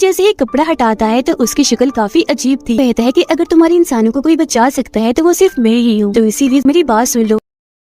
जैसे ही कपड़ा हटाता है तो उसकी शक्ल काफी अजीब थी। कहता है कि अगर तुम्हारे इंसानों को कोई बचा सकता है तो वो सिर्फ मैं ही हूँ, तो इसीलिए मेरी बात सुन लो।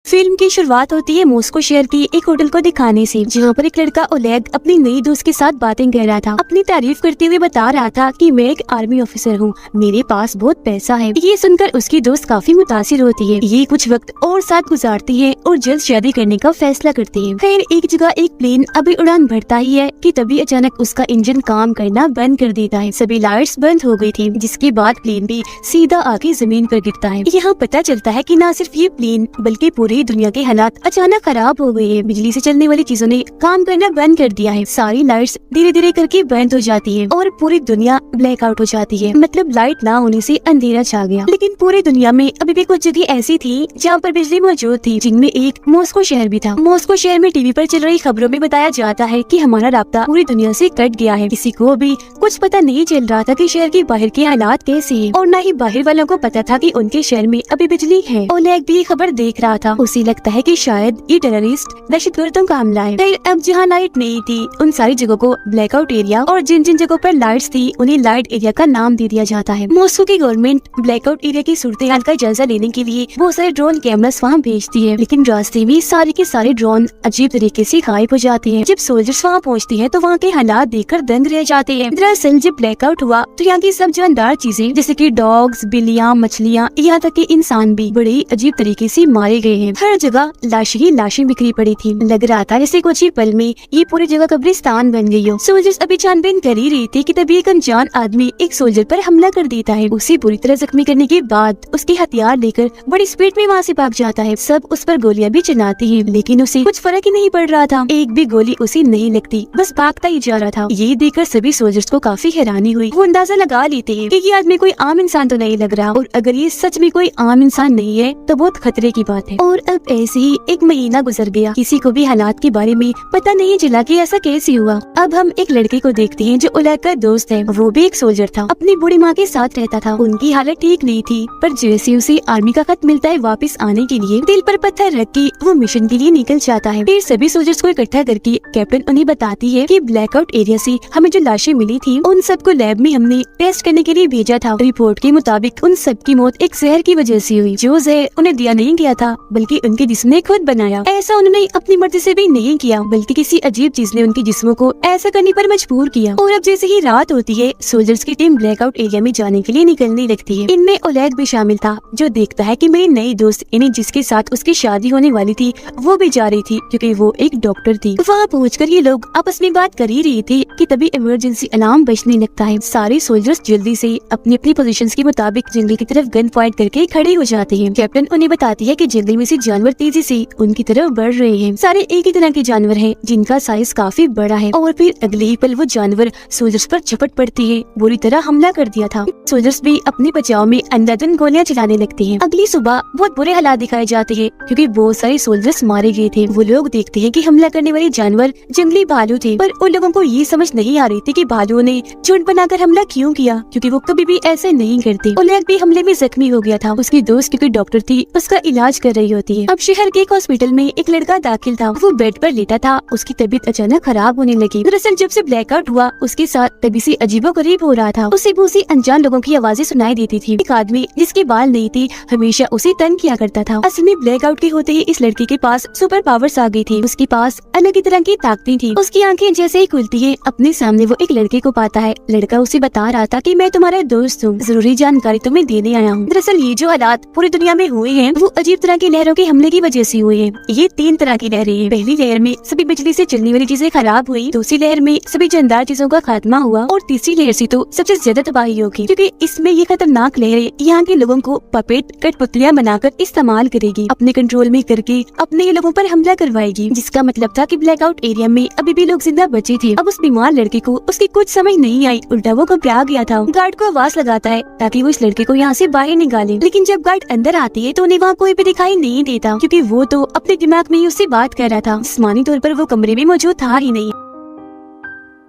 फिल्म की शुरुआत होती है मॉस्को शहर की एक होटल को दिखाने से, जहाँ पर एक लड़का ओलेग अपनी नई दोस्त के साथ बातें कर रहा था। अपनी तारीफ करते हुए बता रहा था कि मैं एक आर्मी ऑफिसर हूँ, मेरे पास बहुत पैसा है। ये सुनकर उसकी दोस्त काफी मुतासिर होती है। ये कुछ वक्त और साथ गुजारती है और जल्द शादी करने का फैसला करती है। खैर एक जगह एक प्लेन अभी उड़ान भरता ही है कि तभी अचानक उसका इंजन काम करना बंद कर देता है। सभी लाइट्स बंद हो गई थी, जिसके बाद प्लेन भी सीधा आके जमीन पर गिरता है। यहाँ पता चलता है कि न सिर्फ ये प्लेन बल्कि पूरी दुनिया के हालात अचानक खराब हो गए हैं। बिजली से चलने वाली चीजों ने काम करना बंद कर दिया है। सारी लाइट्स धीरे धीरे करके बंद हो जाती है और पूरी दुनिया ब्लैकआउट हो जाती है। मतलब लाइट ना होने से अंधेरा छा गया। लेकिन पूरी दुनिया में अभी भी कुछ जगह ऐसी थी जहाँ पर बिजली मौजूद थी, जिनमें एक मॉस्को शहर भी था। मॉस्को शहर में टीवी पर चल रही खबरों में बताया जाता है कि हमारा राब्ता पूरी दुनिया से कट गया है। किसी को भी कुछ पता नहीं चल रहा था कि शहर के बाहर के हालात कैसे हैं, और न ही बाहर वालों को पता था कि उनके शहर में अभी बिजली है। ओलेग भी खबर देख रहा था। उसे लगता है कि शायद ये टेररिस्ट दहशतगर्दों का हमला है। फिर अब जहाँ लाइट नहीं थी उन सारी जगहों को ब्लैकआउट एरिया, और जिन जिन जगहों पर लाइट्स थी उन्हें लाइट एरिया का नाम दे दिया जाता है। मॉस्को की गवर्नमेंट ब्लैकआउट एरिया की सूरत हाल का जायजा लेने के लिए बहुत सारे ड्रोन कैमरास वहाँ भेजती है, लेकिन रास्ते में सारे के सारे ड्रोन अजीब तरीके से गायब हो जाते हैं। जब सोल्जर्स वहाँ पहुँचते हैं तो वहाँ के हालात देखकर दंग रह जाते हैं। दरअसल जब ब्लैकआउट हुआ तो यहाँ की सब जानदार चीजें जैसे कि डॉग्स, बिल्लियाँ, मछलियाँ, यहाँ तक कि इंसान भी बड़े अजीब तरीके से मारे गए हैं। हर जगह लाशें ही लाशें बिखरी पड़ी थी। लग रहा था जैसे कुछ ही पल में ये पूरी जगह कब्रिस्तान बन गई हो। सोल्जर्स अभी छानबीन कर ही रही थी कि तभी एक अनजान आदमी एक सोल्जर पर हमला कर देता है। उसे बुरी तरह जख्मी करने के बाद उसके हथियार लेकर बड़ी स्पीड में वहाँ से भाग जाता है। सब उस पर गोलियां भी चलाते हैं, लेकिन उसे कुछ फर्क ही नहीं पड़ रहा था। एक भी गोली उसे नहीं लगती, बस भागता ही जा रहा था। ये देखकर सभी सोल्जर्स को काफी हैरानी हुई। वो अंदाजा लगा लेते हैं कि ये आदमी कोई आम इंसान तो नहीं लग रहा, और अगर ये सच में कोई आम इंसान नहीं है तो बहुत खतरे की बात है। और अब ऐसे ही एक महीना गुजर गया। किसी को भी हालात के बारे में पता नहीं चला कि ऐसा कैसे हुआ। अब हम एक लड़के को देखते हैं जो ओलेग का दोस्त है। वो भी एक सोल्जर था, अपनी बूढ़ी माँ के साथ रहता था। उनकी हालत ठीक नहीं थी, पर जैसे उसे आर्मी का खत मिलता है वापस आने के लिए, दिल पर पत्थर रख के वो मिशन के लिए निकल जाता है। फिर सभी सोल्जर्स को इकट्ठा करके कैप्टन उन्हें बताती है कि ब्लैकआउट एरिया से हमें जो लाशें मिली थी उन सबको लैब में हमने टेस्ट करने के लिए भेजा था। रिपोर्ट के मुताबिक उन सब की मौत एक जहर की वजह से हुई, जो जहर उन्हें दिया नहीं गया था बल्कि उनके जिस्म ने खुद बनाया। ऐसा उन्होंने अपनी मर्जी से भी नहीं किया, बल्कि किसी अजीब चीज ने उनके जिस्मों को ऐसा करने पर मजबूर किया। और अब जैसे ही रात होती है सोल्जर्स की टीम ब्लैकआउट एरिया में जाने के लिए निकलने लगती है। इनमें ओलेग भी शामिल था, जो देखता है कि मेरी नई दोस्त यानी जिसके साथ उसकी शादी होने वाली थी वो भी जा रही थी, क्योंकि वो एक डॉक्टर थी। वहाँ पहुंचकर ये लोग आपस में बात कर ही रही थी कि तभी इमरजेंसी अलार्म बजने लगता है। सारे सोल्जर्स जल्दी से अपनी अपनी पोजीशंस के मुताबिक जंगल की तरफ गन पॉइंट करके खड़े हो जाते हैं। कैप्टन उन्हें बताती है कि जंगल में से जानवर तेजी से उनकी तरफ बढ़ रहे हैं। सारे एक ही तरह के जानवर हैं, जिनका साइज काफी बड़ा है। और फिर अगले ही पल वो जानवर सोल्जर्स पर झपट पड़ती है। बुरी तरह हमला कर दिया था। सोल्जर्स भी अपने बचाव में अंधाधुंध गोलियां चलाने लगते हैं। अगली सुबह बहुत बुरे हालात दिखाए जाते हैं, क्योंकि बहुत सारे सोल्जर्स मारे गए थे। वो लोग देखते हैं कि हमला करने वाले जानवर जंगली भालू थे, पर उन लोगों को ये समझ नहीं आ रही थी कि भालुओं ने झुंड बनाकर हमला क्यों किया, क्योंकि वो कभी भी ऐसे नहीं करते। ओलेग भी हमले में जख्मी हो गया था। उसकी दोस्त क्योंकि डॉक्टर थी उसका इलाज कर रही होती है। अब शहर के एक हॉस्पिटल में एक लड़का दाखिल था। वो बेड पर लेटा था। उसकी तबीयत अचानक खराब होने लगी। दरअसल जब से ब्लैकआउट हुआ उसके साथ तभी से अजीबोगरीब हो रहा था। उसे बहुत सी अनजान लोगों की आवाजें सुनाई देती थी। एक आदमी जिसके बाल नहीं थे हमेशा उसे तंग किया करता था। असल में ब्लैकआउट के होते ही इस लड़के के पास सुपर पावर्स आ गई थी। उसके पास अलग ही तरह की ताकतें थी। उसकी आंखें जैसे ही खुलती है अपने सामने वो एक लड़के को पाता है। लड़का उसे बता रहा था कि मैं तुम्हारा दोस्त हूँ, जरूरी जानकारी तुम्हें देने आया हूँ। दरअसल ये जो हालात पूरी दुनिया में हुए हैं वो अजीब तरह की लहरों के हमले की वजह से हुए हैं। ये 3 तरह की लहरें हैं। पहली लहर में सभी बिजली से चलने वाली चीजें खराब हुई, दूसरी लहर में सभी जानदार चीजों का खात्मा हुआ, और तीसरी लहर से तो सबसे ज्यादा तबाही होगी, क्योंकि इसमें ये खतरनाक लहरें यहाँ के लोगों को पपेट कठपुतलियां बनाकर इस्तेमाल करेगी, अपने कंट्रोल में करके अपने लोगों पर हमला करवाएगी। जिसका मतलब था कि ब्लैकआउट एरिया में अभी भी लोग जिंदा बचे थे। अब उस बीमार लड़के को उसकी कुछ समझ नहीं आई, उल्टा वो घबरा गया था। गार्ड को आवाज लगाता है ताकि वो इस लड़के को यहाँ से बाहर निकाले, लेकिन जब गार्ड अंदर आती है तो उन्हें वहाँ कोई भी दिखाई नहीं देता, क्योंकि वो तो अपने दिमाग में ही उससे बात कर रहा था। जिस्मानी तौर पर वो कमरे में मौजूद था ही नहीं।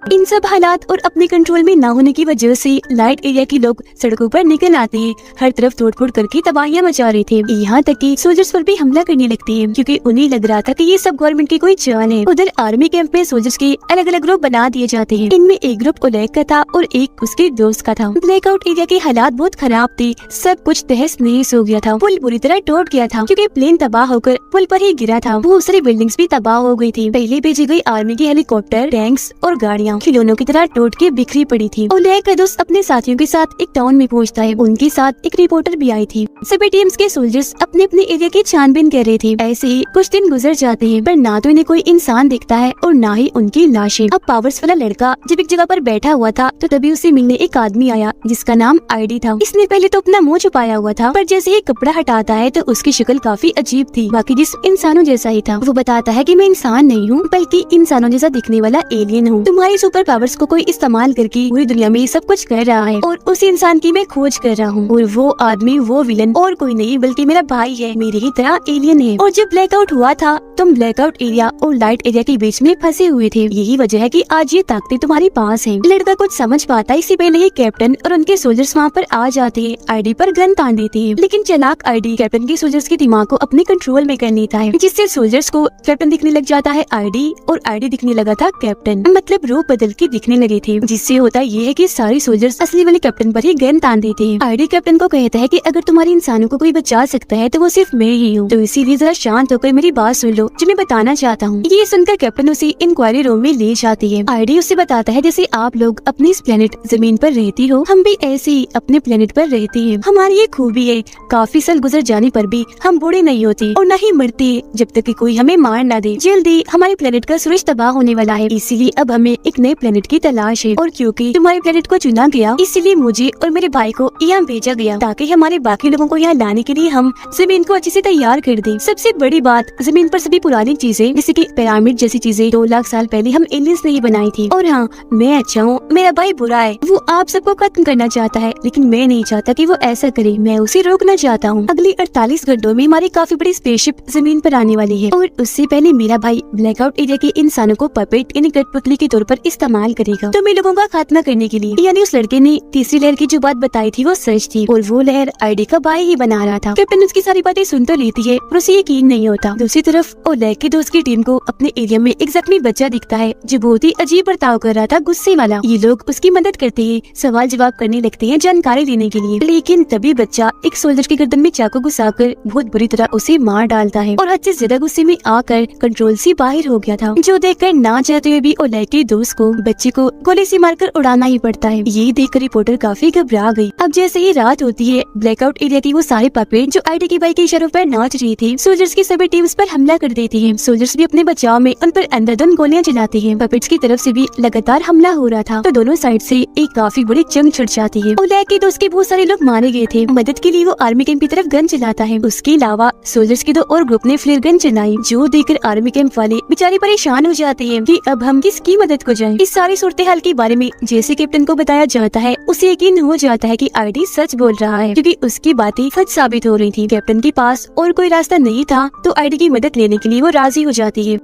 इन सब हालात और अपने कंट्रोल में न होने की वजह से लाइट एरिया के लोग सड़कों पर निकल आते हैं, हर तरफ तोड़फोड़ करके तबाहियां मचा रहे थे। यहाँ तक कि सोल्जर्स पर भी हमला करने लगते हैं क्योंकि उन्हें लग रहा था कि ये सब गवर्नमेंट की कोई चाल है। उधर आर्मी कैंप में सोल्जर्स के अलग अलग ग्रुप बना दिए जाते हैं। इनमें एक ग्रुप ओलेग का था और एक उसके दोस्त का था। ब्लैकआउट एरिया के हालात बहुत खराब थे, सब कुछ तहस नहस हो गया था। पुल पूरी तरह टूट गया था क्योंकि प्लेन तबाह होकर पुल पर ही गिरा था। बहुत सारी बिल्डिंग्स भी तबाह हो गई थी। पहले भेजी गई आर्मी के हेलीकॉप्टर, टैंक्स और गाड़ियाँ खिलौनों की तरह टूट के बिखरी पड़ी थी। ओलेग का दोस्त अपने साथियों के साथ एक टाउन में पहुंचता है। उनके साथ एक रिपोर्टर भी आई थी। सभी टीम्स के सोल्जर्स अपने अपने एरिया की छानबीन कर रहे थे। ऐसे ही कुछ दिन गुजर जाते हैं पर ना तो इन्हें कोई इंसान दिखता है और ना ही उनकी लाशें। अब पावर्स वाला लड़का जब एक जगह पर बैठा हुआ था तो तभी उसे मिलने एक आदमी आया जिसका नाम आईडी था। इसने पहले तो अपना मुंह छुपाया हुआ था पर जैसे ही कपड़ा हटाता है तो उसकी शक्ल काफी अजीब थी, बाकी जिस इंसानों जैसा ही था। वो बताता है कि मैं इंसान नहीं हूँ बल्कि इंसानों जैसा दिखने वाला एलियन हूँ। तुम्हारी सुपर पावर्स को कोई इस्तेमाल करके पूरी दुनिया में सब कुछ कर रहा है और उस इंसान की मैं खोज कर रहा हूँ। और वो आदमी, वो विलन और कोई नहीं बल्कि मेरा भाई है, मेरे ही तरह एलियन है। और जब ब्लैकआउट हुआ था तुम ब्लैकआउट एरिया और लाइट एरिया के बीच में फंसे हुए थे। यही वजह है कि आज ये ताकतें तुम्हारे पास हैं। लड़का कुछ समझ पाता इससे पहले ही कैप्टन और उनके सोल्जर्स वहाँ पर आ जाते हैं। आईडी पर गन तान देते हैं लेकिन चालाक आईडी कैप्टन के सोल्जर्स के दिमाग को अपने कंट्रोल में कर लेता है, जिससे सोल्जर्स को कैप्टन दिखने लग जाता है आईडी और आईडी दिखने लगा था कैप्टन। मतलब रूप बदल के दिखने लगे थे, जिससे होता ये है कि सारे सोल्जर्स असली वाले कैप्टन पर ही गन तान देते हैं। आईडी कैप्टन को कहता है कि अगर तुम्हारे इंसानों को कोई बचा सकता है तो वो सिर्फ मैं ही हूँ, तो इसीलिए जरा शांत होकर मेरी बात सुन लो जो मैं बताना चाहता हूँ। ये सुनकर कैप्टन उसे इंक्वायरी रूम में ले जाती है। आईडी उसे बताता है जैसे आप लोग अपनी इस प्लेनेट जमीन पर रहती हो, हम भी ऐसे ही अपने प्लेनेट पर रहते हैं। हमारी ये खूबी है, काफी साल गुजर जाने पर भी हम बूढ़े नहीं होते और न ही मरते जब तक कि कोई हमें मार ना दे। जल्दी हमारे प्लेनेट का सूरज तबाह होने वाला है, इसीलिए अब हमें एक नए प्लेनेट की तलाश है। और क्योंकि तुम्हारे प्लेनेट को चुना गया इसीलिए मुझे और मेरे भाई को यहाँ भेजा गया ताकि हमारे बाकी लोगों को यहाँ लाने के लिए हम जमीन को अच्छे से तैयार कर दें। सबसे बड़ी बात, जमीन पर सभी पुरानी चीजें जैसे कि पिरामिड जैसी चीजें 2 लाख साल पहले हम एलियंस ने ही बनाई थी। और हाँ, मैं अच्छा हूँ, मेरा भाई बुरा है, वो आप सबको खत्म करना चाहता है लेकिन मैं नहीं चाहता कि वो ऐसा करे, मैं उसे रोकना चाहता हूँ। अगले 48 घंटों में हमारी काफी बड़ी स्पेसशिप जमीन पर आने वाली है और उससे पहले मेरा भाई ब्लैकआउट एरिया के इंसानों को पपेट यानी कठपुतली के तौर पर इस्तेमाल करेगा तो मैं लोगों का खात्मा करने के लिए। यानी उस लड़के ने तीसरी लहर की जो बात बताई थी वो सच थी और वो लहर आईडी का भाई ही बना रहा था। कैप्टन उसकी सारी बातें सुन तो लेती है पर उसे यकीन नहीं होता। दूसरी तरफ ओलेग के दोस्त की टीम को अपने एरिया में एक जख्मी बच्चा दिखता है जो बहुत ही अजीब बर्ताव कर रहा था, गुस्से वाला। ये लोग उसकी मदद करते हैं, सवाल जवाब करने लगते हैं जानकारी लेने के लिए। लेकिन तभी बच्चा एक सोल्जर की गर्दन में चाकू घुसाकर बहुत बुरी तरह उसे मार डालता है और हद से ज्यादा गुस्से में आकर कंट्रोल से बाहर हो गया था, जो देखकर ना चाहते हुए भी ओलेग के दोस्त को बच्चे को गोली से मारकर उड़ाना ही पड़ता है। ये देखकर रिपोर्टर काफी घबरा गई। अब जैसे ही रात होती है, ब्लैकआउट एरिया की वो सारे पपेट जो आईडी के भाई के इशारों पर नाच रही थी सोल्जर्स की सभी टीम्स पर हमला कर देती है। सोल्जर्स भी अपने बचाव में उन पर अंधाधुंध गोलियां चलाते हैं। पपेट्स की तरफ से भी लगातार हमला हो रहा था तो दोनों साइड से एक काफी बड़ी जंग छिड़ जाती है। ओलेग के दोस्त के बहुत सारे लोग मारे गए थे। मदद के लिए वो आर्मी कैंप की तरफ गन चलाता है। उसके अलावा सोल्जर्स के 2 और ग्रुप ने फ्लेयर गन चलाई, जो देखकर आर्मी कैंप वाले बेचारे परेशान हो जाते हैं कि अब हम किसकी मदद को जाएं। इस सारी सूरत हाल के बारे में जैसे कैप्टन को बताया जाता है उसे यकीन हो जाता है कि आईडी सच बोल रहा है क्योंकि उसकी बातें सच साबित हो रही थी। कैप्टन के पास और कोई रास्ता नहीं था तो आईडी की मदद लेने के लिए वो राजी हो जाती है।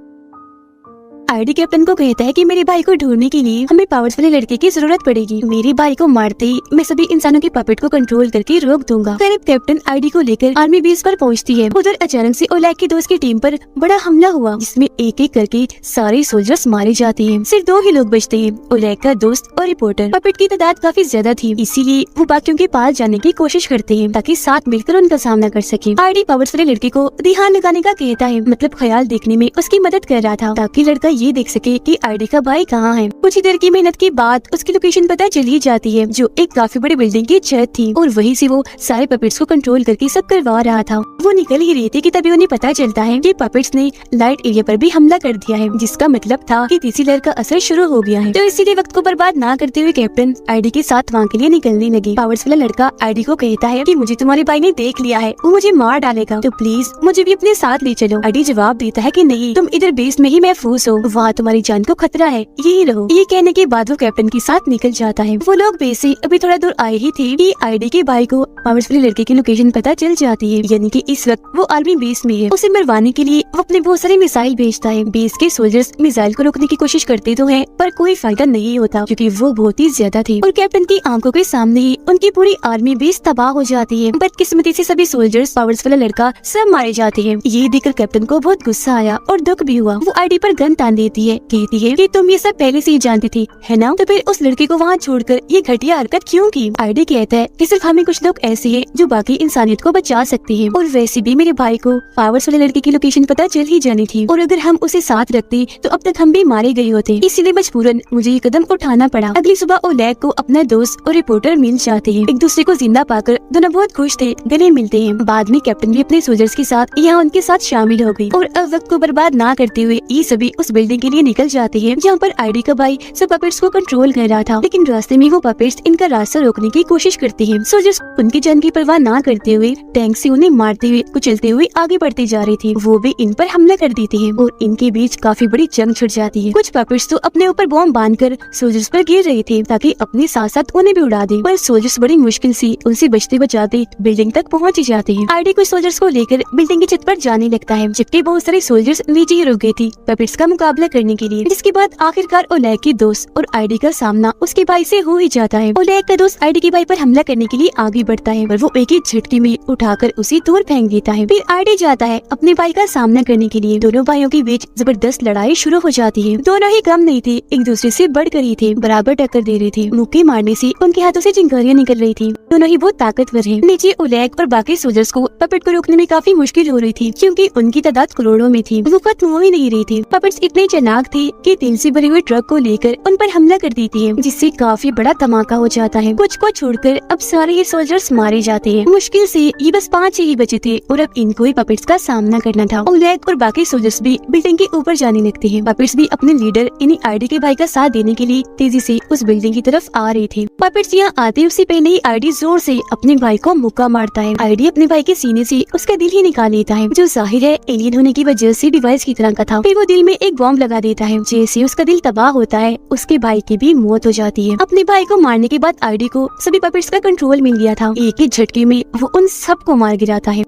आईडी कैप्टन को कहता है कि मेरे भाई को ढूंढने के लिए हमें पावर्स वाले लड़के की जरूरत पड़ेगी। मेरे भाई को मारते ही मैं सभी इंसानों के पपेट को कंट्रोल करके रोक दूंगा। फिर कैप्टन आईडी को लेकर आर्मी बेस पर पहुंचती है। उधर अचानक से ओलेग की दोस्त की टीम पर बड़ा हमला हुआ जिसमें एक एक करके सारे सोल्जर्स मारे जाते हैं। सिर्फ 2 ही लोग बचते हैं, ओलेग का दोस्त और रिपोर्टर। पपेट की तादाद काफी ज्यादा थी इसीलिए वो बाकियों के पास जाने की कोशिश करते हैं ताकि साथ मिलकर उनका सामना कर सके। आईडी पावर्स वाले लड़के को ध्यान लगाने का कहता है, मतलब ख्याल देखने में उसकी मदद कर रहा था ताकि लड़का ये देख सके कि आईडी का भाई कहाँ है। कुछ ही देर की मेहनत के बाद उसकी लोकेशन पता चली जाती है जो एक काफी बड़ी बिल्डिंग की छत थी और वहीं से वो सारे पपेट्स को कंट्रोल करके सब करवा रहा था। वो निकल ही रहे थे कि तभी उन्हें पता चलता है कि पपेट्स ने लाइट एरिया पर भी हमला कर दिया है, जिसका मतलब था कि तीसरी लहर का असर शुरू हो गया है। तो इसीलिए वक्त को बर्बाद ना करते हुए कैप्टन आईडी के साथ वहाँ के लिए निकलने लगे। पावर्स वाला लड़का आईडी को कहता है कि मुझे तुम्हारे भाई ने देख लिया है, वो मुझे मार डालेगा, तो प्लीज मुझे भी अपने साथ ले चलो। आईडी जवाब देता है कि नहीं, तुम इधर बेस में ही महफूज हो, वहाँ तुम्हारी जान को खतरा है, यही रहो। ये कहने के बाद वो कैप्टन के साथ निकल जाता है। वो लोग बेस से अभी थोड़ा दूर आए ही थे कि आईडी के भाई को पावरफुल लड़के की लोकेशन पता चल जाती है, यानी कि इस वक्त वो आर्मी बेस में है। उसे मरवाने के लिए वो अपने बहुत सारे मिसाइल भेजता है। बेस के सोल्जर्स मिसाइल को रोकने की कोशिश करते तो हैं, पर कोई फायदा नहीं होता क्योंकि वो बहुत ही ज्यादा थे और कैप्टन की आंखों के सामने ही उनकी पूरी आर्मी बेस तबाह हो जाती है। बदकिस्मती से सभी सोल्जर्स पावरफुल लड़का सब मारे जाते हैं। ये देखकर कैप्टन को बहुत गुस्सा आया और दुख भी हुआ। वो आईडी पर गन तान देती है, कहती है कि तुम ये सब पहले से ही जानती थी, है ना? तो फिर उस लड़के को वहाँ छोड़कर ये घटिया हरकत क्यों की? आईडी कहता है कि सिर्फ हमें कुछ लोग ऐसे हैं जो बाकी इंसानियत को बचा सकते हैं, और वैसे भी मेरे भाई को पावर्स वाले लड़के की लोकेशन पता चल ही जानी थी, और अगर हम उसे साथ रखते तो अब तक हम भी मारे गए होते। इसीलिए मजबूरन मुझे ये कदम उठाना पड़ा। अगली सुबह ओलेग को अपना दोस्त और रिपोर्टर मिल जाते हैं। एक दूसरे को जिंदा पाकर दोनों बहुत खुश थे, गले मिलते हैं। बाद में कैप्टन भी अपने सोल्जर्स के साथ यहाँ उनके साथ शामिल हो गई, और अब वक्त को बर्बाद ना करते हुए ये सभी उस बिल्डिंग के लिए निकल जाते हैं जहाँ पर आईडी का भाई सब पपेट्स को कंट्रोल कर रहा था। लेकिन रास्ते में वो पपेट्स इनका रास्ता रोकने की कोशिश करते हैं। सोल्जर्स उनकी जान की परवाह ना करते हुए टैंक से उन्हें मारते हुए कुचलते हुए आगे बढ़ते जा रहे थे। वो भी इन पर हमला कर देते हैं और इनके बीच काफी बड़ी जंग छिड़ जाती है। कुछ पपेट्स तो अपने ऊपर बॉम्ब बांधकर सोल्जर्स पर गिर रहे थे ताकि अपने साथ साथ उन्हें भी उड़ा दे, पर सोल्जर्स बड़ी मुश्किल से उनसे बचते बचाते बिल्डिंग तक पहुँच जाते हैं। आईडी कुछ सोल्जर्स को लेकर बिल्डिंग की छत पर जाने लगता है, जबकि बहुत सारे सोल्जर्स नीचे ही रुक गए थे पपेट्स का मुकाबला करने के लिए। जिसके बाद आखिरकार ओलेग के दोस्त और आईडी का सामना उसके भाई से हो ही जाता है। ओलेग का दोस्त आईडी के भाई पर हमला करने के लिए आगे बढ़ता है, पर वो एक ही झटके में उठाकर उसे दूर फेंक देता है। फिर आईडी जाता है अपने भाई का सामना करने के लिए। दोनों भाइयों के बीच जबरदस्त लड़ाई शुरू हो जाती है। दोनों ही कम नहीं थे, एक दूसरे से बढ़कर ही थे, बराबर टक्कर दे रहे थे। मुक्के मारने से उनके हाथों से चिंगारियां निकल रही थी। दोनों ही बहुत ताकतवर हैं। नीचे ओलेग और बाकी सोल्जर्स को पपेट को रोकने में काफी मुश्किल हो रही थी क्योंकि उनकी तादाद करोड़ों में थी। वो खत्म हो ही नहीं रही थी। पपेट्स इतने चालाक थे कि तेल से भरे हुए ट्रक को लेकर उन पर हमला कर देती है, जिससे काफी बड़ा धमाका हो जाता है। कुछ को छोड़कर अब सारे ही सोल्जर्स मारे जाते हैं। मुश्किल से ये बस 5 ही बचे थे और अब इनको ही पपेट्स का सामना करना था। ओलेग और बाकी सोल्जर्स भी बिल्डिंग के ऊपर जाने लगते हैं। पपेट्स भी अपने लीडर यानी आईडी के भाई का साथ देने के लिए तेजी से उस बिल्डिंग की तरफ आ रहे थे। पपेट्स यहाँ आते उससे पहले ही आईडी जोर से अपने भाई को मुक्का मारता है। आईडी अपने भाई के सीने से उसका दिल ही निकाल लेता है, जो जाहिर है एलियन होने की वजह से डिवाइस की तरह का था। फिर वो दिल में एक बॉम्ब लगा देता है। जैसे उसका दिल तबाह होता है, उसके भाई की भी मौत हो जाती है। अपने भाई को मारने के बाद आईडी को सभी पपेट्स का कंट्रोल मिल गया था। एक ही झटके में वो उन सबको मार गिराता है।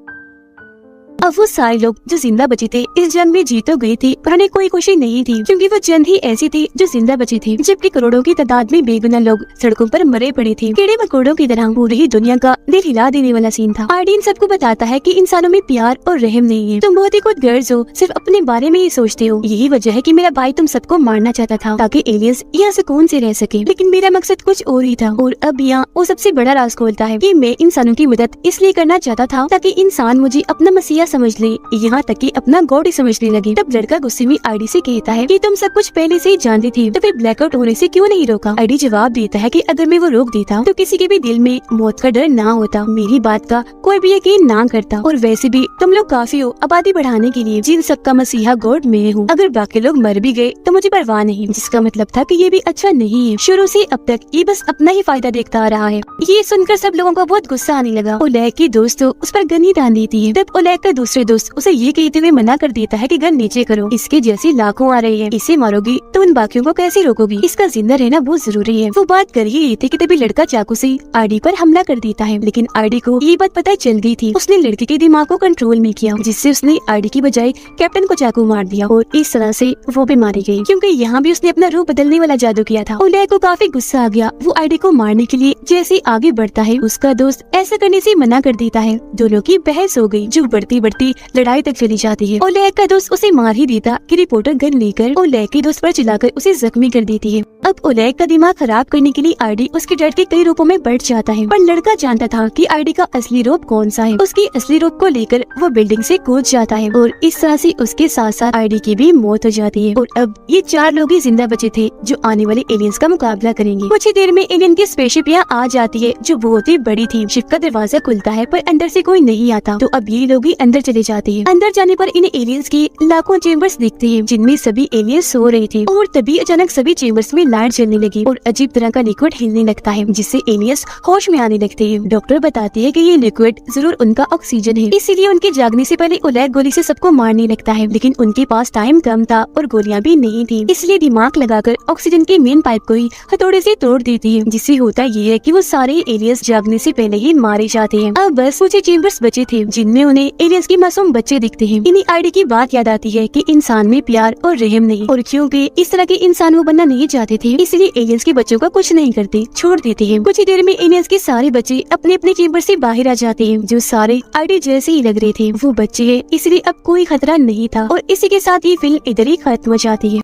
अब वो सारे लोग जो जिंदा बचे थे इस जंग में जीत तो गए थे, पर उन्हें कोई खुशी नहीं थी क्योंकि वो जंग ही ऐसी थी जो जिंदा बचे थे, जबकि करोड़ों की तादाद में बेगुनाह लोग सड़कों पर मरे पड़े थे। कीड़े मकोड़ों की तरह पूरी ही दुनिया का दिल हिला देने वाला सीन था। आईडी इन सबको बताता है कि इंसानों में प्यार और रहम नहीं है। तुम बहुत ही खुदगर्ज हो, सिर्फ अपने बारे में ही सोचते हो। यही वजह है कि मेरा भाई तुम सबको मारना चाहता था ताकि एलियंस यहाँ सुकून से रह सके, लेकिन मेरा मकसद कुछ और ही था। और अब यहाँ वो सबसे बड़ा राज खोलता है कि मैं इंसानों की मदद इसलिए करना चाहता था ताकि इंसान मुझे अपना मसीहा समझ ले, यहाँ तक कि अपना गॉड ही समझने लगे। तब लड़का गुस्से में आईडी से कहता है कि तुम सब कुछ पहले से ही जानती थी, तो फिर ब्लैकआउट होने से क्यों नहीं रोका? आईडी जवाब देता है कि अगर मैं वो रोक देता तो किसी के भी दिल में मौत का डर ना होता, मेरी बात का कोई भी यकीन ना करता। और वैसे भी तुम लोग काफी हो आबादी बढ़ाने के लिए, जिन सबका मसीहा गॉड मैं हूँ। अगर बाकी लोग मर भी गए तो मुझे परवाह नहीं। जिसका मतलब था कि ये भी अच्छा नहीं है। शुरू से अब तक ये बस अपना ही फायदा देखता आ रहा है। ये सुनकर सब लोगों को बहुत गुस्सा आने लगा। ओलेग की दोस्त तो उस पर गन ही तान देती है। तब ओलेग का दूसरे दोस्त उसे ये कहते हुए मना कर देता है कि गन नीचे करो, इसके जैसी लाखों आ रही है, इसे मारोगी तो उन बाकियों को कैसे रोकोगी? इसका जिंदा रहना बहुत जरूरी है। वो बात कर ही रही थी कि तभी लड़का चाकू से आईडी पर हमला कर देता है, लेकिन आईडी को ये बात पता चल गई थी। उसने लड़के के दिमाग को कंट्रोल में किया, जिससे उसने आईडी की बजाय कैप्टन को चाकू मार दिया और इस तरह से वो भी मारी गई, क्योंकि यहाँ भी उसने अपना रूप बदलने वाला जादू किया था। ओलेग को काफी गुस्सा आ गया। वो आईडी को मारने के लिए जैसे आगे बढ़ता है, उसका दोस्त ऐसा करने से मना कर देता है। दोनों की बहस हो गई, जो बढ़ती बढ़ती लड़ाई तक चली जाती है। ओलेग का दोस्त उसे मार ही देता कि रिपोर्टर गन लेकर ओलेग के दोस्त पर चलाकर उसे जख्मी कर देती है। अब ओलेग का दिमाग खराब करने के लिए आईडी उसके डर के कई रूपों में बढ़ जाता है, पर लड़का जानता था कि आईडी का असली रूप कौन सा है। उसकी असली रूप को लेकर वो बिल्डिंग से कूद जाता है और इस तरह से उसके साथ साथ आईडी की भी मौत हो जाती है। और अब ये 4 लोग ही जिंदा बचे थे जो आने वाले एलियंस का मुकाबला करेंगे। कुछ ही देर में एलियन की स्पेसशिप यहाँ आ जाती है, जो बहुत ही बड़ी थी। शिप का दरवाजा खुलता है पर अंदर से कोई नहीं आता, तो अब ये लोग ही अंदर अंदर चले जाते हैं। अंदर जाने पर इन्हें एलियंस के लाखों चेम्बर्स दिखते हैं जिनमें सभी एलियंस सो रहे थे और तभी अचानक सभी चेम्बर्स में लाइट जलने लगी और अजीब तरह का लिक्विड हिलने लगता है जिससे एलियंस होश में आने लगते हैं। डॉक्टर बताते हैं कि ये लिक्विड जरूर उनका ऑक्सीजन है, इसीलिए उनके जागने से पहले ओलेग गोली से सबको मारने लगता है, लेकिन उनके पास टाइम कम था और गोलियां भी नहीं थी, इसलिए दिमाग लगाकर ऑक्सीजन के मेन पाइप को ही हथौड़े से तोड़ देती है, जिससे होता ये है कि वो सारे एलियंस जागने से पहले ही मारे जाते हैं। अब बस कुछ चेम्बर्स बचे थे जिनमें उन्हें एलियंस के मासूम बच्चे दिखते हैं। इन्हीं आईडी की बात याद आती है कि इंसान में प्यार और रहम नहीं, और क्योंकि इस तरह के इंसान वो बनना नहीं चाहते थे इसलिए एलियंस के बच्चों का कुछ नहीं करते, छोड़ देते हैं। कुछ ही देर में एलियंस के सारे बच्चे अपने अपने चेम्बर से बाहर आ जाते हैं जो सारे आईडी जैसे ही लग रहे थे। वो बच्चे हैं इसलिए अब कोई खतरा नहीं था और इसी के साथ ये फिल्म इधर ही खत्म हो जाती है।